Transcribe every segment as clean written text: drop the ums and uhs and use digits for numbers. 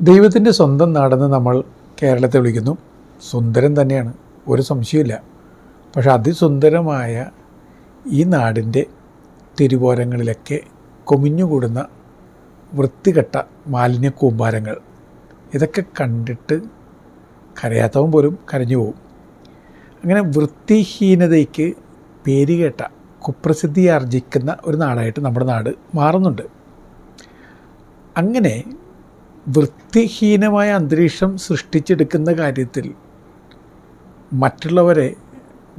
ദൈവത്തിൻ്റെ സ്വന്തം നാടെന്ന് നമ്മൾ കേരളത്തെ വിളിക്കുന്നു. സുന്ദരം തന്നെയാണ്, ഒരു സംശയമില്ല. പക്ഷെ അതിസുന്ദരമായ ഈ നാടിൻ്റെ തിരുവോരങ്ങളിലൊക്കെ കൊമിഞ്ഞുകൂടുന്ന വൃത്തികെട്ട മാലിന്യ കൂമ്പാരങ്ങൾ, ഇതൊക്കെ കണ്ടിട്ട് കരയാത്തവൻ പോലും കരഞ്ഞു പോകും. അങ്ങനെ വൃത്തിഹീനതയ്ക്ക് പേരുകേട്ട കുപ്രസിദ്ധി ആർജിക്കുന്ന ഒരു നാടായിട്ട് നമ്മുടെ നാട് മാറുന്നുണ്ട്. അങ്ങനെ വൃത്തിഹീനമായ അന്തരീക്ഷം സൃഷ്ടിച്ചെടുക്കുന്ന കാര്യത്തിൽ മറ്റുള്ളവരെ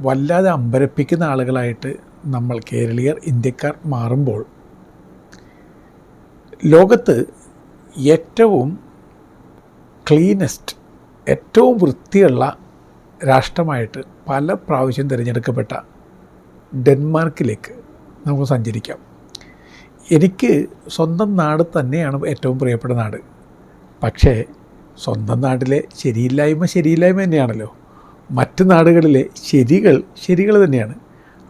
വല്ലാതെ അമ്പരപ്പിക്കുന്ന ആളുകളായിട്ട് നമ്മൾ കേരളീയർ, ഇന്ത്യക്കാർ മാറുമ്പോൾ ലോകത്ത് ഏറ്റവും ക്ലീനസ്റ്റ്, ഏറ്റവും വൃത്തിയുള്ള രാഷ്ട്രമായിട്ട് പല പ്രാവശ്യം തിരഞ്ഞെടുക്കപ്പെട്ട ഡെൻമാർക്കിലേക്ക് നമുക്ക് സഞ്ചരിക്കാം. എനിക്ക് സ്വന്തം നാട് തന്നെയാണ് ഏറ്റവും പ്രിയപ്പെട്ട നാട്. പക്ഷേ സ്വന്തം നാട്ടിലെ ശരിയില്ലായ്മ തന്നെയാണല്ലോ മറ്റ് നാടുകളിലെ ശരികൾ തന്നെയാണ്.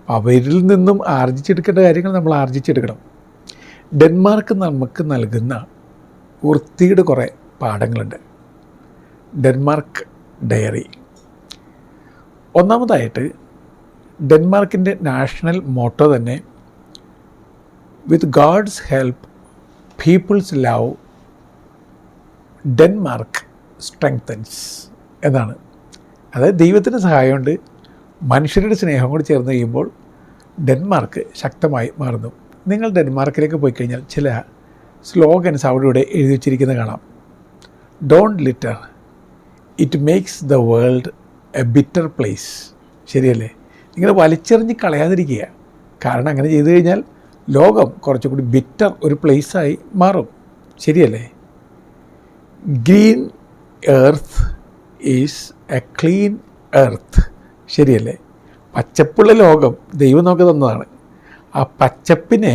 അവരിൽ നിന്നും ആർജിച്ചെടുക്കേണ്ട കാര്യങ്ങൾ നമ്മൾ ആർജിച്ചെടുക്കണം. ഡെൻമാർക്ക് നമുക്ക് നൽകുന്ന വൃത്തിയുടെ കുറേ പാഠങ്ങളുണ്ട്. Denmark diary. ഒന്നാമതായിട്ട് ഡെൻമാർക്കിൻ്റെ നാഷണൽ മോട്ടോ തന്നെ with God's help people's love Denmark strengthens എന്നാണ്. അതായത് ദൈവത്തിൻ്റെ സഹായം കൊണ്ട് മനുഷ്യരുടെ സ്നേഹം കൂടി ചേർന്ന് കഴിയുമ്പോൾ ഡെൻമാർക്ക് ശക്തമായി മാറുന്നു. നിങ്ങൾ ഡെൻമാർക്കിലേക്ക് പോയി കഴിഞ്ഞാൽ ചില സ്ലോഗൻസ് അവിടെ ഇവിടെ എഴുതി വച്ചിരിക്കുന്നത് കാണാം. Don't litre, it makes the world A bitter place. ശരിയല്ലേ? നിങ്ങൾ വലിച്ചെറിഞ്ഞ് കളയാതിരിക്കുക. കാരണം അങ്ങനെ ചെയ്തു കഴിഞ്ഞാൽ ലോകം കുറച്ചുകൂടി ബിറ്റർ ഒരു പ്ലേസായി മാറും. ശരിയല്ലേ? Green earth is A clean earth. ശരിയല്ലേ? പച്ചപ്പുള്ള ലോകം ദൈവം നമുക്ക് തന്നതാണ്. ആ പച്ചപ്പിനെ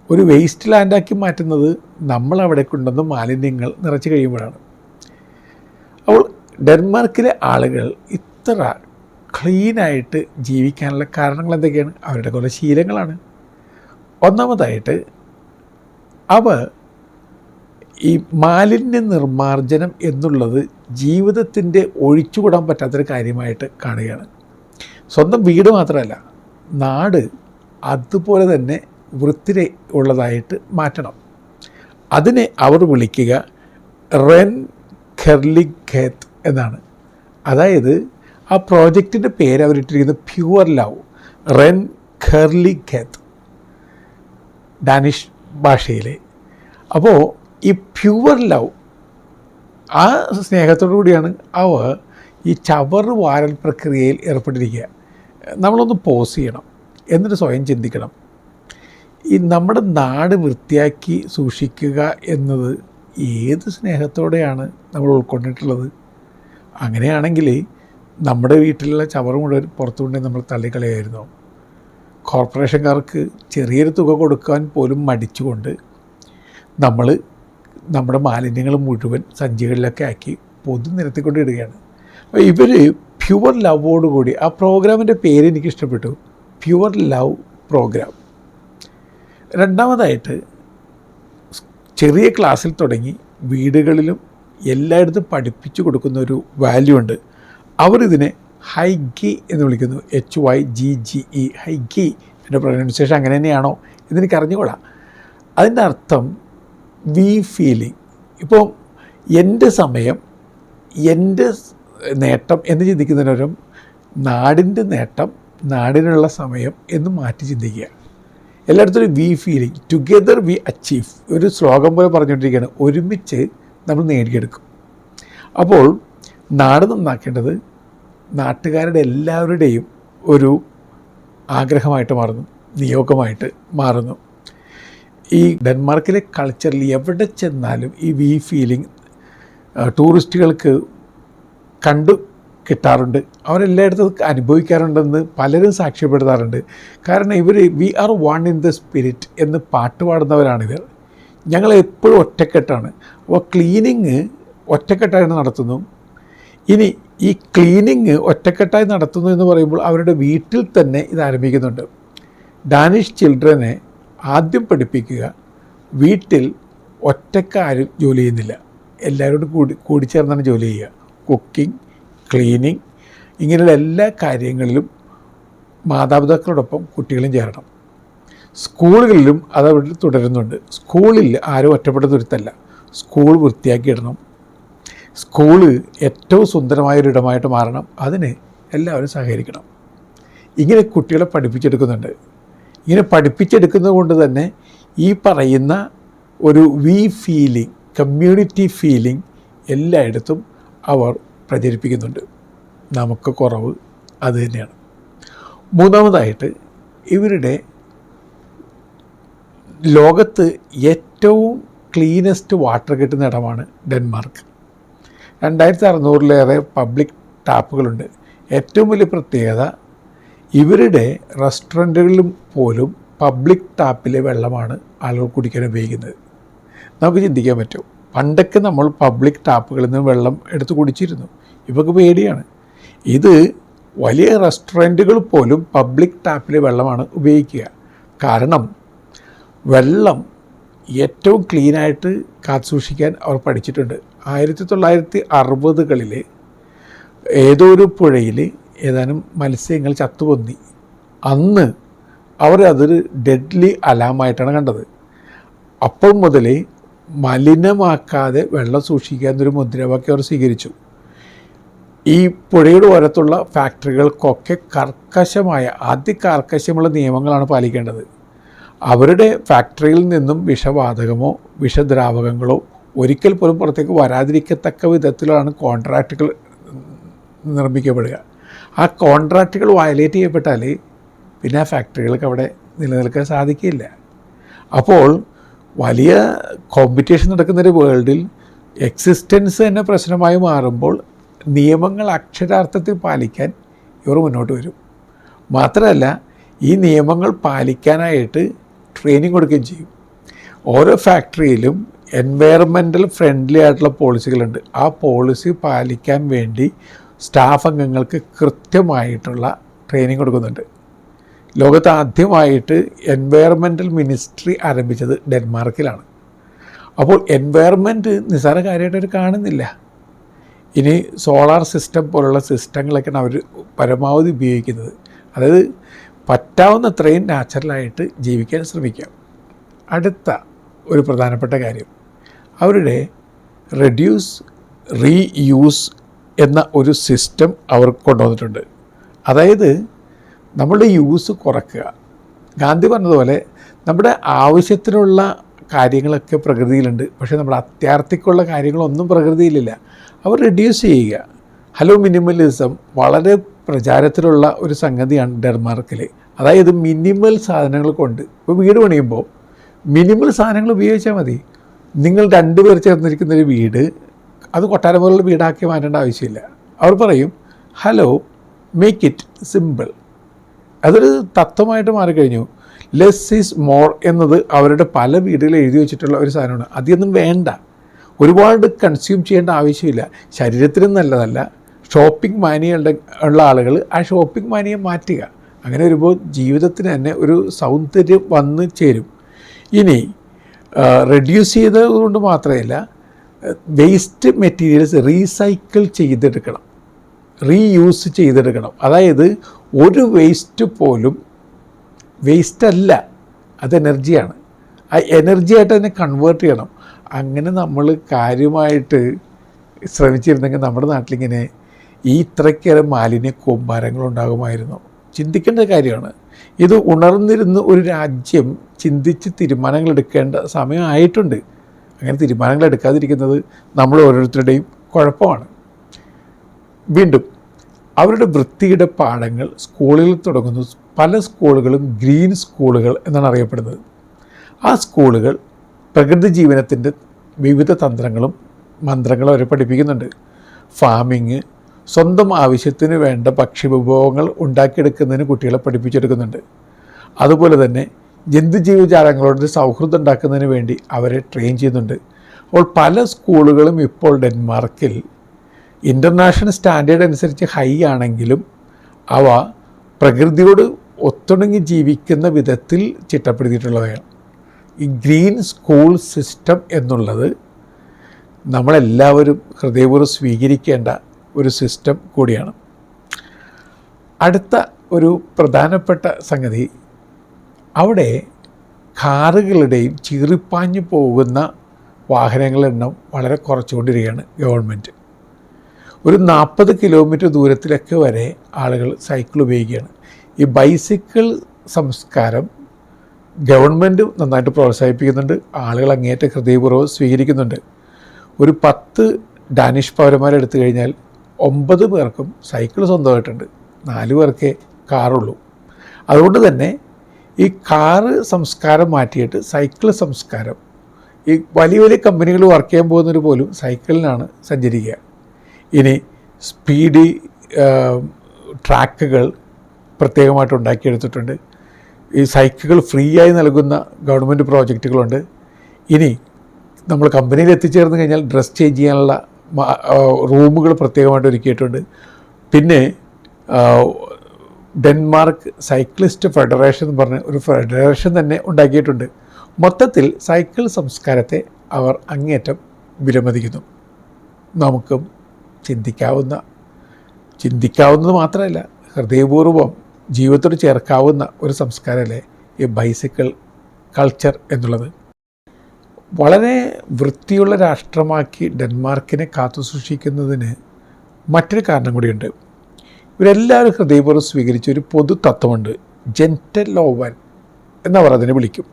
ഒരു വേസ്റ്റ് ലാൻഡാക്കി മാറ്റുന്നത് നമ്മളവിടെ കൊണ്ടുവന്ന് മാലിന്യങ്ങൾ നിറച്ച് കഴിയുമ്പോഴാണ്. അപ്പോൾ ഡെൻമാർക്കിലെ ആളുകൾ ഇത്ര ക്ലീനായിട്ട് ജീവിക്കാനുള്ള കാരണങ്ങൾ എന്തൊക്കെയാണ്? അവരുടെ കുറേ ശീലങ്ങളാണ്. ഒന്നാമതായിട്ട് അവർ ഈ മാലിന്യ നിർമ്മാർജ്ജനം എന്നുള്ളത് ജീവിതത്തിൻ്റെ ഒഴിച്ചുകൂടാൻ പറ്റാത്തൊരു കാര്യമായിട്ട് കാണുകയാണ്. സ്വന്തം വീട് മാത്രമല്ല, നാട് അതുപോലെ തന്നെ വൃത്തി ഉള്ളതായിട്ട് മാറ്റണം. അതിനെ അവർ വിളിക്കുക റെൻ ഖെർലിഗേത്ത് എന്നാണ്. അതായത് ആ പ്രോജക്റ്റിൻ്റെ പേര് അവരിട്ടിരിക്കുന്നത് പ്യുവർ ലവ്, റെൻ ഖെർലിഗേത്ത്, ഡാനിഷ് ഭാഷയിലെ. അപ്പോൾ ഈ പ്യുവർ ലവ്, ആ സ്നേഹത്തോടു കൂടിയാണ് അവർ ഈ ചവറ് വാരൽ പ്രക്രിയയിൽ ഏർപ്പെട്ടിരിക്കുക. നമ്മളൊന്ന് പോസ് ചെയ്യണം, എന്നിട്ട് സ്വയം ചിന്തിക്കണം, ഈ നമ്മുടെ നാട് വൃത്തിയാക്കി സൂക്ഷിക്കുക എന്നത് ഏത് സ്നേഹത്തോടെയാണ് നമ്മൾ ഉൾക്കൊണ്ടിട്ടുള്ളത്? അങ്ങനെയാണെങ്കിൽ നമ്മുടെ വീട്ടിലുള്ള ചവറ് മുഴുവൻ പുറത്തുകൊണ്ടേ നമ്മൾ തള്ളിക്കളയായിരുന്നോ? കോർപ്പറേഷൻകാർക്ക് ചെറിയൊരു തുക കൊടുക്കാൻ പോലും മടിച്ചുകൊണ്ട് നമ്മൾ നമ്മുടെ മാലിന്യങ്ങൾ മുഴുവൻ സഞ്ചികളിലൊക്കെ ആക്കി പൊതു നിരത്തിക്കൊണ്ടിടുകയാണ്. അപ്പോൾ ഇവർ പ്യുവർ ലവോടുകൂടി, ആ പ്രോഗ്രാമിൻ്റെ പേര് എനിക്ക് ഇഷ്ടപ്പെട്ടു, പ്യുവർ ലവ് പ്രോഗ്രാം. രണ്ടാമതായിട്ട് ചെറിയ ക്ലാസ്സിൽ തുടങ്ങി വീടുകളിലും എല്ലായിടത്തും പഠിപ്പിച്ചു കൊടുക്കുന്ന ഒരു വാല്യൂ ഉണ്ട്. അവരിതിനെ ഹൈഗി എന്ന് വിളിക്കുന്നു. HYGGE, ഹൈഗി. എൻ്റെ പ്രൊനൗൺസിയേഷൻ അങ്ങനെ തന്നെയാണോ എന്നെനിക്ക് അറിഞ്ഞുകൂടാ. അതിൻ്റെ അർത്ഥം വി ഫീലിംഗ്. ഇപ്പോൾ എൻ്റെ സമയം, എൻ്റെ നേട്ടം എന്ന് ചിന്തിക്കുന്നതിനും നാടിൻ്റെ നേട്ടം, നാടിനുള്ള സമയം എന്ന് മാറ്റി ചിന്തിക്കുക. എല്ലായിടത്തും ഒരു we feeling, together we achieve. ഒരു ശ്ലോകം പോലെ പറഞ്ഞുകൊണ്ടിരിക്കുകയാണ്, ഒരുമിച്ച് നമ്മൾ നേടിയെടുക്കും. അപ്പോൾ നാട് നന്നാക്കേണ്ടത് നാട്ടുകാരുടെ എല്ലാവരുടെയും ഒരു ആഗ്രഹമായിട്ട് മാറുന്നു, നിയോഗമായിട്ട് മാറുന്നു. ഈ ഡെൻമാർക്കിലെ കൾച്ചറിൽ എവിടെ ചെന്നാലും ഈ വി ഫീലിംഗ് ടൂറിസ്റ്റുകൾക്ക് കണ്ടു കിട്ടാറുണ്ട്. അവരെല്ലായിടത്തും അനുഭവിക്കാറുണ്ടെന്ന് പലരും സാക്ഷ്യപ്പെടുത്താറുണ്ട്. കാരണം ഇവർ we are one in the spirit എന്ന് പാട്ട് പാടുന്നവരാണിവർ. ഞങ്ങൾ എപ്പോഴും ഒറ്റക്കെട്ടാണ്. അപ്പോൾ ക്ലീനിങ് ഒറ്റക്കെട്ടായിട്ട് നടത്തുന്നു. ഇനി ഈ ക്ലീനിങ് ഒറ്റക്കെട്ടായി നടത്തുന്നു എന്ന് പറയുമ്പോൾ അവരുടെ വീട്ടിൽ തന്നെ ഇത് ആരംഭിക്കുന്നുണ്ട്. ഡാനിഷ് ചിൽഡ്രനെ ആദ്യം പഠിപ്പിക്കുക, വീട്ടിൽ ഒറ്റക്കാരും ജോലി ചെയ്യുന്നില്ല, എല്ലാവരോടും കൂടിച്ചേർന്നാണ് ജോലി ചെയ്യുക. കുക്കിംഗ്, ക്ലീനിങ്, ഇങ്ങനെയുള്ള എല്ലാ കാര്യങ്ങളിലും മാതാപിതാക്കളോടൊപ്പം കുട്ടികളും ചേരണം. സ്കൂളുകളിലും അതവിടെ തുടരുന്നുണ്ട്. സ്കൂളിൽ ആരും ഒറ്റപ്പെട്ട തുരുത്തല്ല. സ്കൂൾ വൃത്തിയാക്കിയിടണം. സ്കൂള് ഏറ്റവും സുന്ദരമായൊരിടമായിട്ട് മാറണം. അതിന് എല്ലാവരും സഹകരിക്കണം. ഇങ്ങനെ കുട്ടികളെ പഠിപ്പിച്ചെടുക്കുന്നുണ്ട്. ഇങ്ങനെ പഠിപ്പിച്ചെടുക്കുന്നത് കൊണ്ട് തന്നെ ഈ പറയുന്ന ഒരു ഫീലിംഗ്, കമ്മ്യൂണിറ്റി ഫീലിംഗ് എല്ലായിടത്തും അവർ പ്രചരിപ്പിക്കുന്നുണ്ട്. നമുക്ക് കുറവ് അത് തന്നെയാണ്. മൂന്നാമതായിട്ട്, ഇവരുടെ ലോകത്ത് ഏറ്റവും ക്ലീനസ്റ്റ് വാട്ടർ കിട്ടുന്ന ഇടമാണ് ഡെൻമാർക്ക്. 2600-ലേറെ പബ്ലിക് ടാപ്പുകളുണ്ട്. ഏറ്റവും വലിയ പ്രത്യേകത, ഇവരുടെ റെസ്റ്റോറൻറ്റുകളിലും പോലും പബ്ലിക് ടാപ്പിലെ വെള്ളമാണ് ആളുകൾ കുടിക്കാൻ ഉപയോഗിക്കുന്നത്. നമുക്ക് ചിന്തിക്കാൻ പറ്റും, പണ്ടൊക്കെ നമ്മൾ പബ്ലിക് ടാപ്പുകളിൽ നിന്ന് വെള്ളം എടുത്ത് കുടിച്ചിരുന്നു. ഇവർക്ക് പേടിയാണ്. ഇത് വലിയ റെസ്റ്റോറൻറ്റുകൾ പോലും പബ്ലിക് ടാപ്പിലെ വെള്ളമാണ് ഉപയോഗിക്കുക. കാരണം വെള്ളം ഏറ്റവും ക്ലീനായിട്ട് കാത്തുസൂക്ഷിക്കാൻ അവർ പഠിച്ചിട്ടുണ്ട്. 1960-കളിൽ ഏതോ ഒരു പുഴയിൽ ഏതാനും മത്സ്യങ്ങൾ ചത്തുപൊന്തി. അന്ന് അവർ അതൊരു ഡെഡ്ലി അലാമായിട്ടാണ് കണ്ടത്. അപ്പോൾ മുതൽ മലിനമാക്കാതെ വെള്ളം സൂക്ഷിക്കുക എന്നൊരു മുദ്രാവാക്യം അവർ സ്വീകരിച്ചു. ഈ പുഴയുടെ ഓരത്തുള്ള ഫാക്ടറികൾക്കൊക്കെ അതികർക്കശമുള്ള നിയമങ്ങളാണ് പാലിക്കേണ്ടത്. അവരുടെ ഫാക്ടറിയിൽ നിന്നും വിഷവാതകമോ വിഷദ്രാവകങ്ങളോ ഒരിക്കൽ പോലും പുറത്തേക്ക് വരാതിരിക്കത്തക്ക വിധത്തിലാണ് കോൺട്രാക്റ്റുകൾ നിർമ്മിക്കപ്പെടുക. ആ കോൺട്രാക്റ്റുകൾ വയലേറ്റ് ചെയ്യപ്പെട്ടാൽ പിന്നെ ആ ഫാക്ടറികൾക്ക് അവിടെ നിലനിൽക്കാൻ സാധിക്കില്ല. അപ്പോൾ വലിയ കോമ്പറ്റീഷൻ നടക്കുന്നൊരു വേൾഡിൽ എക്സിസ്റ്റൻസ് തന്നെ പ്രശ്നമായി മാറുമ്പോൾ നിയമങ്ങൾ അക്ഷരാർത്ഥത്തിൽ പാലിക്കാൻ ഇവർ മുന്നോട്ട് വരും. മാത്രമല്ല, ഈ നിയമങ്ങൾ പാലിക്കാനായിട്ട് ട്രെയിനിങ് കൊടുക്കുകയും ചെയ്യും. ഓരോ ഫാക്ടറിയിലും എൻവയറമെൻ്റൽ ഫ്രണ്ട്ലി ആയിട്ടുള്ള പോളിസികളുണ്ട്. ആ പോളിസി പാലിക്കാൻ വേണ്ടി സ്റ്റാഫ് അംഗങ്ങൾക്ക് കൃത്യമായിട്ടുള്ള ട്രെയിനിങ് കൊടുക്കുന്നുണ്ട്. ലോകത്ത് ആദ്യമായിട്ട് എൻവയറമെൻ്റൽ മിനിസ്ട്രി ആരംഭിച്ചത് ഡെൻമാർക്കിലാണ്. അപ്പോൾ എൻവയറമെൻറ്റ് നിസ്സാര കാര്യമായിട്ട് അവർ കാണുന്നില്ല. ഇനി സോളാർ സിസ്റ്റം പോലുള്ള സിസ്റ്റങ്ങളൊക്കെയാണ് അവർ പരമാവധി ഉപയോഗിക്കുന്നത്. അതായത് പറ്റാവുന്നത്രയും നാച്ചുറലായിട്ട് ജീവിക്കാൻ ശ്രമിക്കാം. അടുത്ത ഒരു പ്രധാനപ്പെട്ട കാര്യം, അവരുടെ റെഡ്യൂസ് റീയൂസ് എന്ന ഒരു സിസ്റ്റം അവർ കൊണ്ടുവന്നിട്ടുണ്ട്. അതായത് നമ്മളുടെ യൂസ് കുറയ്ക്കുക. ഗാന്ധി പറഞ്ഞതുപോലെ നമ്മുടെ ആവശ്യത്തിനുള്ള കാര്യങ്ങളൊക്കെ പ്രകൃതിയിലുണ്ട്, പക്ഷേ നമ്മുടെ അത്യാർത്ഥിക്കുള്ള കാര്യങ്ങളൊന്നും പ്രകൃതിയിലില്ല. അവർ റെഡ്യൂസ് ചെയ്യുക. ഹലോ മിനിമലിസം വളരെ പ്രചാരത്തിലുള്ള ഒരു സംഗതിയാണ് ഡെൻമാർക്കിൽ. അതായത് മിനിമൽ സാധനങ്ങൾ കൊണ്ട്, ഇപ്പോൾ വീട് പണിയുമ്പോൾ മിനിമൽ സാധനങ്ങൾ ഉപയോഗിച്ചാൽ മതി. നിങ്ങൾ 2 പേർ ചേർന്നിരിക്കുന്നൊരു വീട് അത് കൊട്ടാരം പോലുള്ള വീടാക്കി മാറ്റേണ്ട ആവശ്യമില്ല. അവർ പറയും ഹലോ മേക്ക് ഇറ്റ് സിമ്പിൾ. അതൊരു തത്വമായിട്ട് മാറിക്കഴിഞ്ഞു. ലെസ് ഈസ് മോർ എന്നത് അവരുടെ പല വീടുകളിൽ എഴുതി വെച്ചിട്ടുള്ള ഒരു സാധനമാണ്. അതൊന്നും വേണ്ട, ഒരുപാട് കൺസ്യൂം ചെയ്യേണ്ട ആവശ്യമില്ല. ശരീരത്തിനും നല്ലതല്ല. ഷോപ്പിംഗ് മാനിയ ഉള്ള ആളുകൾ ആ ഷോപ്പിംഗ് മാനിയെ മാറ്റുക. അങ്ങനെ വരുമ്പോൾ ജീവിതത്തിന് തന്നെ ഒരു സൗന്ദര്യം വന്ന് ചേരും. ഇനി റെഡ്യൂസ് ചെയ്തത് കൊണ്ട് മാത്രമല്ല, വേസ്റ്റ് മെറ്റീരിയൽസ് റീസൈക്കിൾ ചെയ്തെടുക്കണം, റീയൂസ് ചെയ്തെടുക്കണം. അതായത് ഒരു വേസ്റ്റ് പോലും വേസ്റ്റല്ല, അത് എനർജിയാണ്. ആ എനർജിയായിട്ട് അതിനെ കൺവേർട്ട് ചെയ്യണം. അങ്ങനെ നമ്മൾ കാര്യമായിട്ട് ശ്രമിച്ചിരുന്നെങ്കിൽ നമ്മുടെ നാട്ടിലിങ്ങനെ ഈ ഇത്രയ്ക്കേറെ മാലിന്യ കൂമ്പാരങ്ങളുണ്ടാകുമായിരുന്നു. ചിന്തിക്കേണ്ട കാര്യമാണ്. ഇത് ഉണർന്നിരുന്ന് ഒരു രാജ്യം ചിന്തിച്ച് തീരുമാനങ്ങൾ എടുക്കേണ്ട സമയമായിട്ടുണ്ട്. അങ്ങനെ തീരുമാനങ്ങൾ എടുക്കാതിരിക്കുന്നത് നമ്മൾ ഓരോരുത്തരുടെയും കുഴപ്പമാണ്. വീണ്ടും അവരുടെ വൃത്തിയുടെ പാഠങ്ങൾ സ്കൂളുകളിൽ തുടങ്ങുന്നു. പല സ്കൂളുകളും ഗ്രീൻ സ്കൂളുകൾ എന്നാണ് അറിയപ്പെടുന്നത്. ആ സ്കൂളുകൾ പ്രകൃതി ജീവനത്തിൻ്റെ വിവിധ തന്ത്രങ്ങളും മന്ത്രങ്ങളും അവരെ പഠിപ്പിക്കുന്നുണ്ട്. ഫാമിങ്, സ്വന്തം ആവശ്യത്തിന് വേണ്ട ഭക്ഷ്യവിഭവങ്ങൾ ഉണ്ടാക്കിയെടുക്കുന്നതിന് കുട്ടികളെ പഠിപ്പിച്ചെടുക്കുന്നുണ്ട്. അതുപോലെ തന്നെ ജന്തുജീവജാലങ്ങളോട് സൗഹൃദം ഉണ്ടാക്കുന്നതിന് വേണ്ടി അവരെ ട്രെയിൻ ചെയ്യുന്നുണ്ട്. അപ്പോൾ പല സ്കൂളുകളും ഇപ്പോൾ ഡെൻമാർക്കിൽ ഇൻ്റർനാഷണൽ സ്റ്റാൻഡേർഡ് അനുസരിച്ച് ഹൈ ആണെങ്കിലും അവ പ്രകൃതിയോട് ഒത്തിണങ്ങി ജീവിക്കുന്ന വിധത്തിൽ ചിട്ടപ്പെടുത്തിയിട്ടുള്ളവയാണ്. ഈ ഗ്രീൻ സ്കൂൾ സിസ്റ്റം എന്നുള്ളത് നമ്മളെല്ലാവരും ഹൃദയപൂർവ്വം സ്വീകരിക്കേണ്ട ഒരു സിസ്റ്റം കൂടിയാണ്. അടുത്ത ഒരു പ്രധാനപ്പെട്ട സംഗതി, അവിടെ കാറുകളുടെയും ചീറിപ്പാഞ്ഞു പോകുന്ന വാഹനങ്ങളുടെ എണ്ണം വളരെ കുറച്ചുകൊണ്ടിരിക്കുകയാണ് ഗവൺമെൻറ്. ഒരു 40 കിലോമീറ്റർ ദൂരത്തിലൊക്കെ വരെ ആളുകൾ സൈക്കിൾ ഉപയോഗിക്കുകയാണ്. ഈ ബൈസിക്കിൾ സംസ്കാരം ഗവൺമെൻറ് നന്നായിട്ട് പ്രോത്സാഹിപ്പിക്കുന്നുണ്ട്, ആളുകൾ അങ്ങേയറ്റം ഹൃദയപൂർവ്വം സ്വീകരിക്കുന്നുണ്ട്. ഒരു 10 ഡാനിഷ് പൗരന്മാരെടുത്തു കഴിഞ്ഞാൽ 9 പേർക്കും സൈക്കിൾ സ്വന്തമായിട്ടുണ്ട്, 4 പേർക്കേ കാറുള്ളൂ. അതുകൊണ്ട് തന്നെ ഈ കാറ് സംസ്കാരം മാറ്റിയിട്ട് സൈക്കിൾ സംസ്കാരം, ഈ വലിയ വലിയ കമ്പനികൾ വർക്ക് ചെയ്യാൻ പോകുന്നവർ പോലും സൈക്കിളിനാണ് സഞ്ചരിക്കുക. ഇനി സ്പീഡി ട്രാക്കുകൾ പ്രത്യേകമായിട്ട് ഉണ്ടാക്കിയെടുത്തിട്ടുണ്ട്. ഈ സൈക്കിളുകൾ ഫ്രീ ആയി നൽകുന്ന ഗവൺമെൻറ് പ്രോജക്റ്റുകളുണ്ട്. ഇനി നമ്മൾ കമ്പനിയിൽ എത്തിച്ചേർന്ന് കഴിഞ്ഞാൽ ഡ്രസ് ചേഞ്ച് ചെയ്യാനുള്ള റൂമുകൾ പ്രത്യേകമായിട്ട് ഒരുക്കിയിട്ടുണ്ട്. പിന്നെ ഡെൻമാർക്ക് സൈക്ലിസ്റ്റ് ഫെഡറേഷൻ എന്ന് പറഞ്ഞ ഒരു ഫെഡറേഷൻ തന്നെ ഉണ്ടാക്കിയിട്ടുണ്ട്. മൊത്തത്തിൽ സൈക്കിൾ സംസ്കാരത്തെ അവർ അങ്ങേയറ്റം വിലമതിക്കുന്നു. നമുക്കും ചിന്തിക്കാവുന്നത് മാത്രമല്ല, ഹൃദയപൂർവ്വം ജീവിതത്തോട് ചേർക്കാവുന്ന ഒരു സംസ്കാരമല്ലേ ഈ ബൈസിക്കിൾ കൾച്ചർ എന്നുള്ളത്. വളരെ വൃത്തിയുള്ള രാഷ്ട്രമാക്കി ഡെൻമാർക്കിനെ കാത്തുസൂക്ഷിക്കുന്നതിന് മറ്റൊരു കാരണം കൂടിയുണ്ട്. ഇവരെല്ലാവരും ഹൃദയപൂർവ്വം സ്വീകരിച്ച ഒരു പൊതു തത്വമുണ്ട്, ജെൻറ്റൽ ലോവൻ എന്നവർ അതിനെ വിളിക്കും.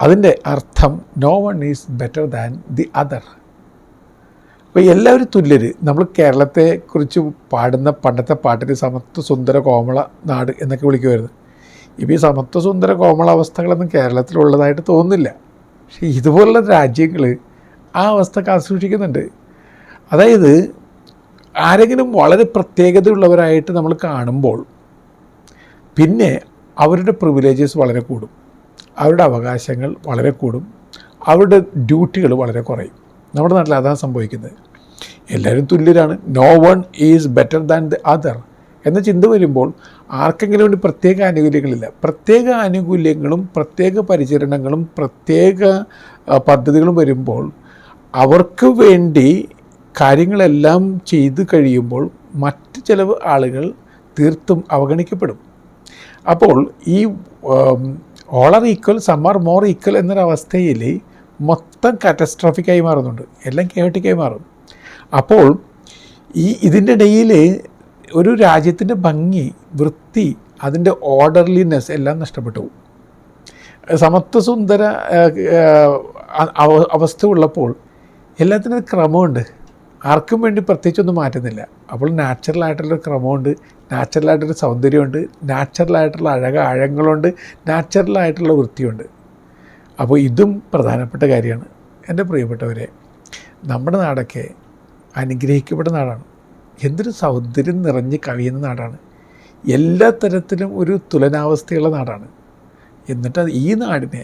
അതിൻ്റെ അർത്ഥം no one is better than the other. അപ്പോൾ എല്ലാവരും തുല്യർ. നമ്മൾ കേരളത്തെക്കുറിച്ച് പാടുന്ന പണ്ടത്തെ പാട്ടിന് സമത്വ സുന്ദര കോമള നാട് എന്നൊക്കെ വിളിക്കുമായിരുന്നു. ഇപ്പോൾ ഈ സമത്വ സുന്ദര കോമള അവസ്ഥകളൊന്നും കേരളത്തിലുള്ളതായിട്ട് തോന്നുന്നില്ല. പക്ഷേ ഇതുപോലുള്ള രാജ്യങ്ങൾ ആ അവസ്ഥ കാത്തുസൂക്ഷിക്കുന്നുണ്ട്. അതായത് ആരെങ്കിലും വളരെ പ്രത്യേകതയുള്ളവരായിട്ട് നമ്മൾ കാണുമ്പോൾ പിന്നെ അവരുടെ പ്രിവിലേജസ് വളരെ കൂടും, അവരുടെ അവകാശങ്ങൾ വളരെ കൂടും, അവരുടെ ഡ്യൂട്ടികൾ വളരെ കുറയും. നമ്മുടെ നാട്ടിൽ അതാണ് സംഭവിക്കുന്നത്. എല്ലാവരും തുല്യരാണ്, no one is better than the other എന്ന ചിന്ത വരുമ്പോൾ ആർക്കെങ്കിലും വേണ്ടി പ്രത്യേക ആനുകൂല്യങ്ങളില്ല. പ്രത്യേക ആനുകൂല്യങ്ങളും പ്രത്യേക പരിചരണങ്ങളും പ്രത്യേക പദ്ധതികളും വരുമ്പോൾ അവർക്ക് വേണ്ടി കാര്യങ്ങളെല്ലാം ചെയ്തു കഴിയുമ്പോൾ മറ്റ് ചില ആളുകൾ തീർത്തും അവഗണിക്കപ്പെടും. അപ്പോൾ ഈ all are equal some are more equal എന്നൊരവസ്ഥയിൽ മൊത്തം കാറ്റസ്ട്രോഫിക്കായി മാറുന്നുണ്ട്, എല്ലാം കേവട്ടിക്കായി മാറും. അപ്പോൾ ഇതിൻ്റെ ഇടയിൽ ഒരു രാജ്യത്തിൻ്റെ ഭംഗി, വൃത്തി, അതിൻ്റെ ഓർഡർലിനെസ് എല്ലാം നഷ്ടപ്പെട്ടു പോകും. സമത്വസുന്ദര അവസ്ഥ ഉള്ളപ്പോൾ എല്ലാത്തിനും ക്രമമുണ്ട്, ആർക്കും വേണ്ടി പ്രത്യേകിച്ചൊന്നും മാറ്റുന്നില്ല. അപ്പോൾ നാച്ചുറലായിട്ടുള്ളൊരു ക്രമമുണ്ട്, നാച്ചുറലായിട്ടൊരു സൗന്ദര്യമുണ്ട്, നാച്ചുറലായിട്ടുള്ള ആഴങ്ങളുണ്ട്, നാച്ചുറലായിട്ടുള്ള വൃത്തിയുണ്ട്. അപ്പോൾ ഇതും പ്രധാനപ്പെട്ട കാര്യമാണ്. എൻ്റെ പ്രിയപ്പെട്ടവരെ, നമ്മുടെ നാടൊക്കെ അനുഗ്രഹിക്കപ്പെട്ട നാടാണ്. എന്തൊരു സൗന്ദര്യം നിറഞ്ഞ് കവിയുന്ന നാടാണ്. എല്ലാ തരത്തിലും ഒരു തുലനാവസ്ഥയുള്ള നാടാണ്. എന്നിട്ട് ഈ നാടിനെ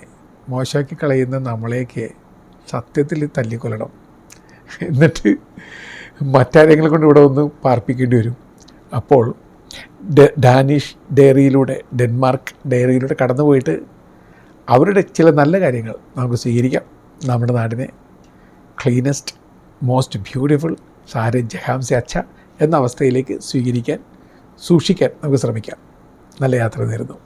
മോശമാക്കി കളയുന്ന നമ്മളെയൊക്കെ സത്യത്തിൽ തല്ലിക്കൊല്ലണം. എന്നിട്ട് മറ്റാരെങ്കിലും കൊണ്ട് ഇവിടെ ഒന്ന് പാർപ്പിക്കേണ്ടി വരും. അപ്പോൾ ഡാനിഷ് ഡയറിയിലൂടെ, ഡെൻമാർക്ക് ഡയറിയിലൂടെ കടന്നു പോയിട്ട് അവരുടെ ചില നല്ല കാര്യങ്ങൾ നമുക്ക് സ്വീകരിക്കാം. നമ്മുടെ നാടിനെ ക്ലീനസ്റ്റ്, മോസ്റ്റ് ബ്യൂട്ടിഫുൾ, സാരെ ജഹാം സെ അച്ഛ എന്ന അവസ്ഥയിലേക്ക് സൂക്ഷിക്കാൻ നമുക്ക് ശ്രമിക്കാം. നല്ല യാത്ര നേരുന്നു.